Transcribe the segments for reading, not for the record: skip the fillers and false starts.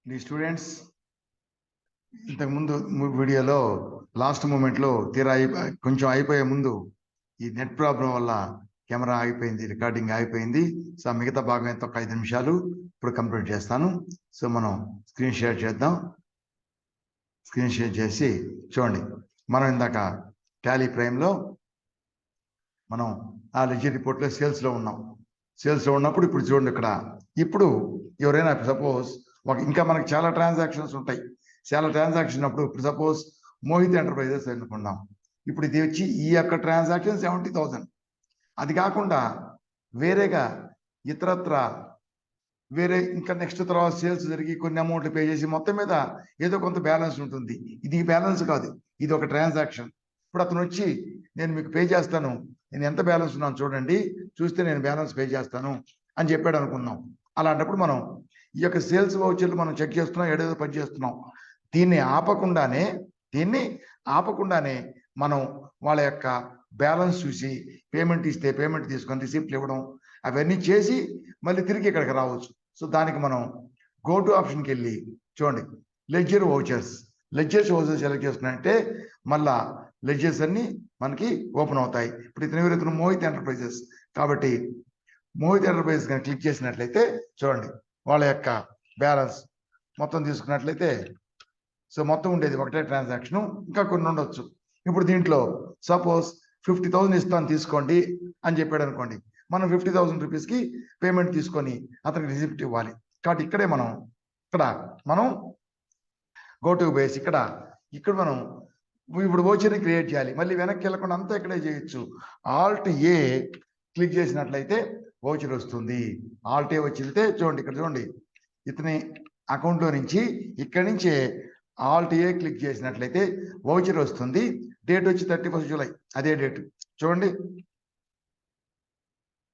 The students ఇంతకుముందు వీడియోలో last మూమెంట్లో తీరా కొంచెం అయిపోయే ముందు ఈ నెట్ ప్రాబ్లం వల్ల కెమెరా ఆగిపోయింది, రికార్డింగ్ ఆగిపోయింది. సో మిగతా భాగం ఎంత ఒక 5 నిమిషాలు ఇప్పుడు కంప్లీట్ చేస్తాను. సో మనం స్క్రీన్ షేర్ చేద్దాం. స్క్రీన్ షేర్ చేసి చూడండి, మనం ఇందాక టాలీ ప్రైమ్లో మనం ఆ లెడ్జర్ రిపోర్ట్లో సేల్స్లో ఉన్నాం. సేల్స్లో ఉన్నప్పుడు ఇప్పుడు చూడండి, ఇక్కడ ఇప్పుడు ఎవరైనా సపోజ్ ఇంకా మనకి చాలా ట్రాన్సాక్షన్స్ ఉంటాయి. చాలా ట్రాన్సాక్షన్ అప్పుడు ఇప్పుడు సపోజ్ మోహిత్ ఎంటర్ప్రైజెస్ అనుకున్నాం. ఇప్పుడు ఇది వచ్చి ఈ యొక్క ట్రాన్సాక్షన్ 70,000. అది కాకుండా వేరేగా ఇతరత్ర వేరే ఇంకా నెక్స్ట్ తర్వాత సేల్స్ జరిగి కొన్ని అమౌంట్లు పే చేసి మొత్తం మీద ఏదో కొంత బ్యాలెన్స్ ఉంటుంది. ఇది బ్యాలెన్స్ కాదు, ఇది ఒక ట్రాన్సాక్షన్. ఇప్పుడు అతను వచ్చి నేను మీకు పే చేస్తాను, నేను ఎంత బ్యాలెన్స్ ఉన్నాను చూడండి, చూస్తే నేను బ్యాలెన్స్ పే చేస్తాను అని చెప్పాడు అనుకుందాం. అలాంటప్పుడు మనం ఈ యొక్క సేల్స్ వౌచర్లు మనం చెక్ చేస్తున్నాం, ఏడేదో పని చేస్తున్నాం. దీన్ని ఆపకుండానే మనం వాళ్ళ యొక్క బ్యాలెన్స్ చూసి పేమెంట్ ఇస్తే పేమెంట్ తీసుకొని రిసిప్ట్లు ఇవ్వడం అవన్నీ చేసి మళ్ళీ తిరిగి ఇక్కడికి రావచ్చు. సో దానికి మనం గో టు ఆప్షన్కి వెళ్ళి చూడండి, లెడ్జర్ వౌచర్స్ సెలెక్ట్ చేసుకున్నట్టే మళ్ళా లెడ్జర్స్ అన్ని మనకి ఓపెన్ అవుతాయి. ఇప్పుడు ఇతను మోహిత్ ఎంటర్ప్రైజెస్ కాబట్టి మోహిత్ ఎంటర్ప్రైజెస్ కానీ క్లిక్ చేసినట్లయితే చూడండి, వాళ్ళ యొక్క బ్యాలెన్స్ మొత్తం తీసుకున్నట్లయితే సో మొత్తం ఉండేది ఒకటే ట్రాన్సాక్షన్, ఇంకా కొన్ని ఉండొచ్చు. ఇప్పుడు దీంట్లో సపోజ్ 50,000 ఇస్తాను తీసుకోండి అని చెప్పాడు అనుకోండి, మనం 50,000 రూపీస్కి పేమెంట్ తీసుకొని అతనికి రిసిప్ట్ ఇవ్వాలి. కాబట్టి ఇక్కడే మనం గో టు బేస్ ఇక్కడ మనం ఇప్పుడు వోచర్ని క్రియేట్ చేయాలి. మళ్ళీ వెనక్కి వెళ్ళకుండా అంతా ఇక్కడే చేయొచ్చు. ఆల్ట్ ఏ క్లిక్ చేసినట్లయితే వోచర్ వస్తుంది. ఆల్ట్ ఏ వచ్చితే చూడండి, ఇక్కడ చూడండి, ఇతని అకౌంట్లో నుంచి ఇక్కడి నుంచే ఆల్ట్ ఏ క్లిక్ చేసినట్లయితే వౌచర్ వస్తుంది. డేట్ వచ్చి 31 జూలై, అదే డేట్ చూడండి,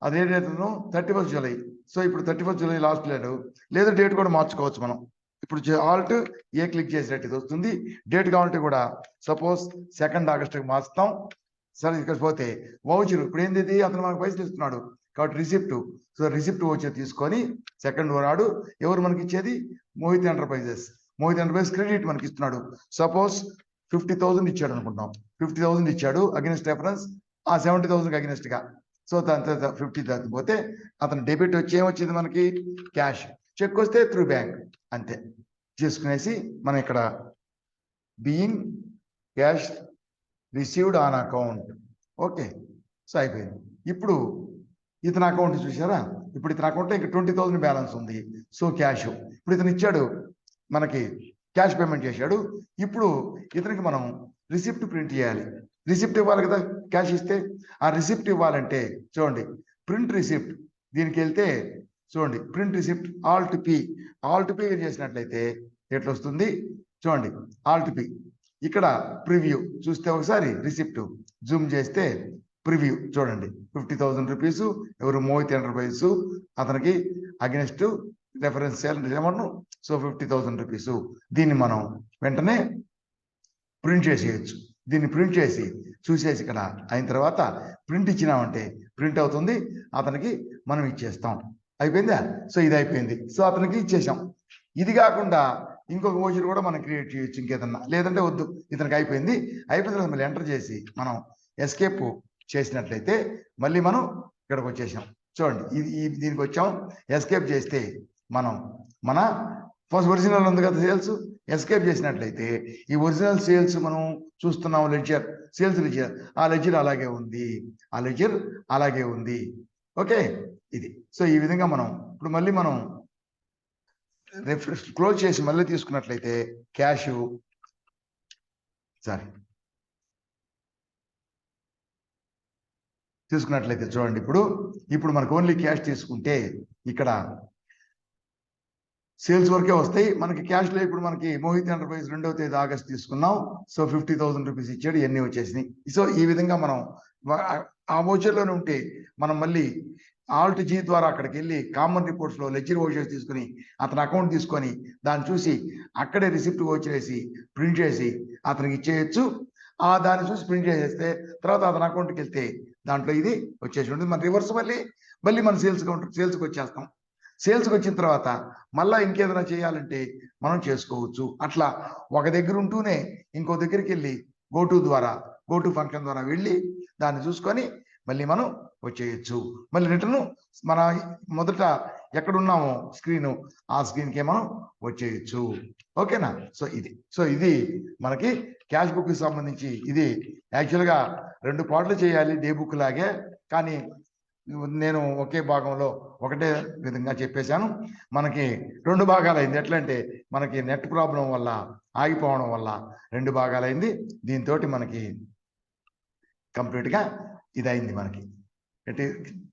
అదే డేట్ 31 జూలై. సో ఇప్పుడు 31 జూలై లాస్ట్ లేదా డేట్ కూడా మార్చుకోవచ్చు మనం. ఇప్పుడు ఆల్ట్ ఏ క్లిక్ చేసినట్టు ఇది వస్తుంది. డేట్ కావాలంటే కూడా సపోజ్ 2 ఆగస్టుకి మార్చుతాం. సరే ఇక్కడ పోతే వౌచర్ ఇప్పుడు ఏంది, అతను మనకు పైసలు ఇస్తున్నాడు కాబట్టి రిసిప్ట్. సో రిసిప్ట్ వౌచర్ తీసుకొని 2 నాడు ఎవరు మనకి ఇచ్చేది, మోహిత్ ఎంటర్ప్రైజెస్ క్రెడిట్ మనకి ఇస్తున్నాడు. సపోజ్ 50,000 ఇచ్చాడు అనుకుంటాం, 50,000 ఇచ్చాడు అగెన్స్ట్ రెఫరెన్స్ ఆ 70,000 అగెన్స్ట్ గా. సో దాని తర్వాత 50,000 పోతే అతను డెబిట్ వచ్చి ఏమొచ్చింది మనకి క్యాష్, చెక్ వస్తే త్రూ బ్యాంక్, అంతే చేసుకునేసి మనం ఇక్కడ being cash received on account. Okay, so అయిపోయింది. ఇప్పుడు ఇతని అకౌంట్ చూసారా, ఇప్పుడు ఇతని అకౌంట్లో ఇంకా 20,000 బ్యాలెన్స్ ఉంది. సో క్యాష్ ఇప్పుడు ఇతను ఇచ్చాడు, మనకి క్యాష్ పేమెంట్ చేశాడు. ఇప్పుడు ఇతనికి మనం రిసిప్ట్ ప్రింట్ చేయాలి. రిసిప్ట్ ఇవ్వాలి కదా, క్యాష్ ఇస్తే. ఆ రిసిప్ట్ ఇవ్వాలంటే చూడండి, ప్రింట్ రిసిప్ట్ దీనికి వెళ్తే చూడండి, ప్రింట్ రిసిప్ట్ ఆల్ట్ పి చేసినట్లయితే ఎట్లా వస్తుంది చూడండి, ఆల్ట్ పి. ఇక్కడ ప్రివ్యూ చూస్తే ఒకసారి రిసిప్ట్ జూమ్ చేస్తే ప్రివ్యూ చూడండి, 50,000 రూపీస్ ఎవరు మోహిత్ ఎంటర్ప్రైజెస్ అతనికి అగెన్స్ట్ రెఫరెన్స్ ఏమన్నా. సో 50,000 రూపీస్ దీన్ని మనం వెంటనే ప్రింట్ చేసేయచ్చు. దీన్ని ప్రింట్ చేసి చూసేసి ఇక్కడ అయిన తర్వాత ప్రింట్ ఇచ్చినామంటే ప్రింట్ అవుతుంది, అతనికి మనం ఇచ్చేస్తాం. అయిపోయిందా? సో ఇది అయిపోయింది. సో అతనికి ఇచ్చేసాం. ఇది కాకుండా ఇంకొక వోచర్ కూడా మనం క్రియేట్ చేయొచ్చు ఇంకేదన్నా, లేదంటే వద్దు, ఇతనికి అయిపోయిన తర్వాత మళ్ళీ ఎంటర్ చేసి మనం ఎస్కేప్ చేసినట్లయితే మళ్ళీ మనం ఇక్కడికి వచ్చేసాం. చూడండి, దీనికి వచ్చాం. ఎస్కేప్ చేస్తే మనం మన ఫస్ట్ ఒరిజినల్ ఉంది కదా సేల్స్, ఎస్కేప్ చేసినట్లయితే ఈ ఒరిజినల్ సేల్స్ మనం చూస్తున్నాం, సేల్స్ లెడ్జర్, ఆ లెడ్జర్ అలాగే ఉంది. ఓకే, ఇది. సో ఈ విధంగా మనం ఇప్పుడు మళ్ళీ మనం క్లోజ్ చేసి మళ్ళీ తీసుకున్నట్లయితే క్యాష్ తీసుకున్నట్లయితే చూడండి, ఇప్పుడు మనకు ఓన్లీ క్యాష్ తీసుకుంటే ఇక్కడ సేల్స్ వరకే వస్తాయి మనకి. క్యాష్ లో ఇప్పుడు మనకి మోహిత్ ఎంటర్ప్రైజ్ 2వ తేదీ ఆగస్ట్ తీసుకున్నాం. సో 50,000 రూపీస్ ఇచ్చాడు, ఇవన్నీ వచ్చేసినాయి. సో ఈ విధంగా మనం ఆ వోచర్లోనే ఉంటే మనం మళ్ళీ ఆల్ట్ జీ ద్వారా అక్కడికి వెళ్ళి కామన్ రిపోర్ట్స్ లో లెడ్జర్ వోచర్స్ తీసుకుని అతని అకౌంట్ తీసుకొని దాన్ని చూసి అక్కడే రిసిప్ట్ వోచర్ వేసి ప్రింట్ చేసి అతనికి ఇచ్చేయచ్చు. దాన్ని చూసి ప్రింట్ చేసేస్తే తర్వాత అతని అకౌంట్కి వెళ్తే దాంట్లో ఇది వచ్చేసి ఉంటుంది. మన రివర్స్ మళ్ళీ మన సేల్స్కి వచ్చేస్తాం. సేల్స్కి వచ్చిన తర్వాత మళ్ళీ ఇంకేదైనా చేయాలంటే మనం చేసుకోవచ్చు. అట్లా ఒక దగ్గర ఉంటూనే ఇంకో దగ్గరికి వెళ్ళి గోటు ఫంక్షన్ ద్వారా వెళ్ళి దాన్ని చూసుకొని మళ్ళీ మనం వచ్చేయచ్చు. మళ్ళీ రిటర్న్ మన మొదట ఎక్కడున్నామో స్క్రీను ఆ స్క్రీన్కే మనం వచ్చేయచ్చు. ఓకేనా? సో ఇది మనకి క్యాష్ బుక్కి సంబంధించి. ఇది యాక్చువల్గా 2 పార్ట్లు చేయాలి డే బుక్ లాగే, కానీ నేను ఒకే భాగంలో ఒకటే విధంగా చెప్పేశాను. మనకి 2 భాగాలైంది. ఎట్లా అంటే మనకి నెట్ ప్రాబ్లం వల్ల ఆగిపోవడం వల్ల 2 భాగాలైంది. దీంతో మనకి కంప్లీట్గా ఇదైంది. మనకి అంటే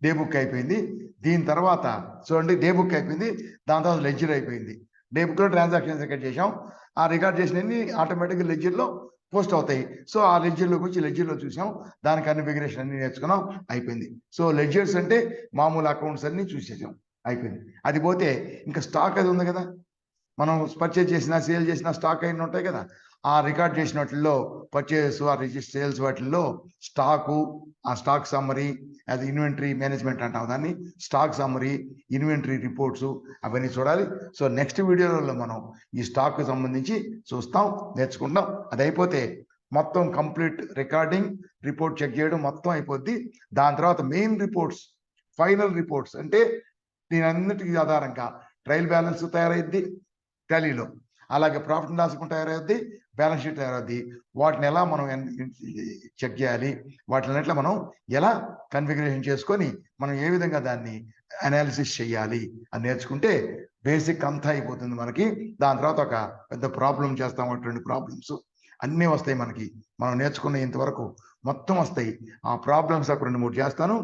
డే బుక్ అయిపోయింది. దీని తర్వాత చూడండి, డే బుక్ అయిపోయింది, దాని తర్వాత లెడ్జర్ అయిపోయింది. డే బుక్లో ట్రాన్సాక్షన్స్ రికార్డ్ చేసాం. ఆ రికార్డ్ చేసినవి ఆటోమేటిక్గా లెడ్జర్లో పోస్ట్ అవుతాయి. సో ఆ లెడ్జర్లోకి వచ్చి లెడ్జర్లో చూసాం, దాని కన్ఫిగరేషన్ అన్ని నేర్చుకున్నాం, అయిపోయింది. సో లెడ్జర్స్ అంటే మామూలు అకౌంట్స్ అన్ని చూసేసాం, అయిపోయింది. అది పోతే ఇంకా స్టాక్ అది ఉంది కదా, మనం పర్చేజ్ చేసిన సేల్ చేసిన స్టాక్ అయిన ఉంటాయి కదా, ఆ రికార్డ్ చేసిన వాటిల్లో పర్చేస్ ఆ రిజిస్టర్ సేల్స్ వాటిల్లో స్టాకు, ఆ స్టాక్ సమ్మరీ, అది ఇన్వెంటరీ మేనేజ్మెంట్ అంటాం దాన్ని, స్టాక్ సమ్మరీ, ఇన్వెంటరీ రిపోర్ట్స్ అవన్నీ చూడాలి. సో నెక్స్ట్ వీడియోలో మనం ఈ స్టాక్ సంబంధించి చూస్తాం, నేర్చుకుంటాం. అది అయిపోతే మొత్తం కంప్లీట్ రికార్డింగ్, రిపోర్ట్ చెక్ చేయడం మొత్తం అయిపోద్ది. దాని తర్వాత మెయిన్ రిపోర్ట్స్, ఫైనల్ రిపోర్ట్స్ అంటే దీని అన్నిటికీ ఆధారంగా ట్రయల్ బ్యాలెన్స్ తయారైద్ది టాలీలో, అలాగే ప్రాఫిట్ అండ్ లాస్ అకౌంట్ తయారవుద్ది, బ్యాలెన్స్ షీట్ తయారవుద్ది. వాటిని ఎలా మనం చెక్ చేయాలి, వాటిని ఎట్లా మనం ఎలా కన్ఫిగరేషన్ చేసుకొని మనం ఏ విధంగా దాన్ని అనాలిసిస్ చేయాలి అని నేర్చుకుంటే బేసిక్ అంతా అయిపోతుంది మనకి. దాని తర్వాత ఒక పెద్ద ప్రాబ్లం చేస్తాం, 2 ప్రాబ్లమ్స్ అన్నీ వస్తాయి మనకి. మనం నేర్చుకున్న ఇంతవరకు మొత్తం వస్తాయి. ఆ ప్రాబ్లమ్స్ ఒక 2, 3 చేస్తాను,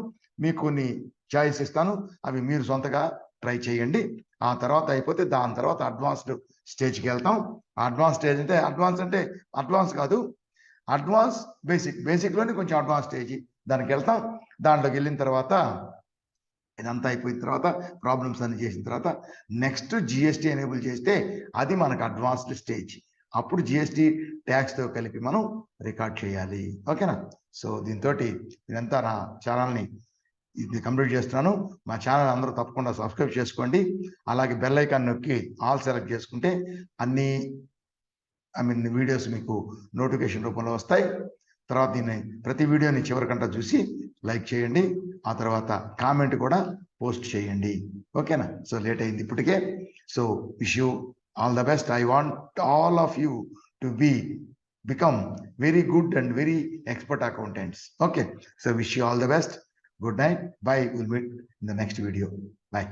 మీకు కొన్ని చాయిస్ ఇస్తాను, అవి మీరు సొంతగా ట్రై చేయండి. ఆ తర్వాత అయిపోతే దాని తర్వాత అడ్వాన్స్డ్ స్టేజ్కి వెళ్తాం. అడ్వాన్స్ స్టేజ్ అంటే అడ్వాన్స్ కాదు, అడ్వాన్స్ బేసిక్లోనే కొంచెం అడ్వాన్స్ స్టేజ్, దానికి వెళ్తాం. దాంట్లోకి వెళ్ళిన తర్వాత ఇదంతా అయిపోయిన తర్వాత ప్రాబ్లమ్స్ అన్ని చేసిన తర్వాత నెక్స్ట్ జిఎస్టీ ఎనేబుల్ చేస్తే అది మనకు అడ్వాన్స్డ్ స్టేజ్. అప్పుడు జిఎస్టీ ట్యాక్స్తో కలిపి మనం రికార్డ్ చేయాలి. ఓకేనా? సో దీంతో ఇదంతా నా ఛానల్ని ఇది కంప్లీట్ చేస్తున్నాను. మా ఛానల్ అందరూ తప్పకుండా సబ్స్క్రైబ్ చేసుకోండి. అలాగే బెల్ ఐకాన్ నొక్కి ఆల్ సెలెక్ట్ చేసుకుంటే అన్ని వీడియోస్ మీకు నోటిఫికేషన్ రూపంలో వస్తాయి. తర్వాత దీన్ని ప్రతి వీడియోని చివరికంట చూసి లైక్ చేయండి. ఆ తర్వాత కామెంట్ కూడా పోస్ట్ చేయండి. ఓకేనా? సో లేట్ అయింది ఇప్పటికే. So wish you all the best. I want all of you to become very good and very expert accountants. Okay, so wish you all the best. Good night. Bye. We'll meet in the next video. Bye.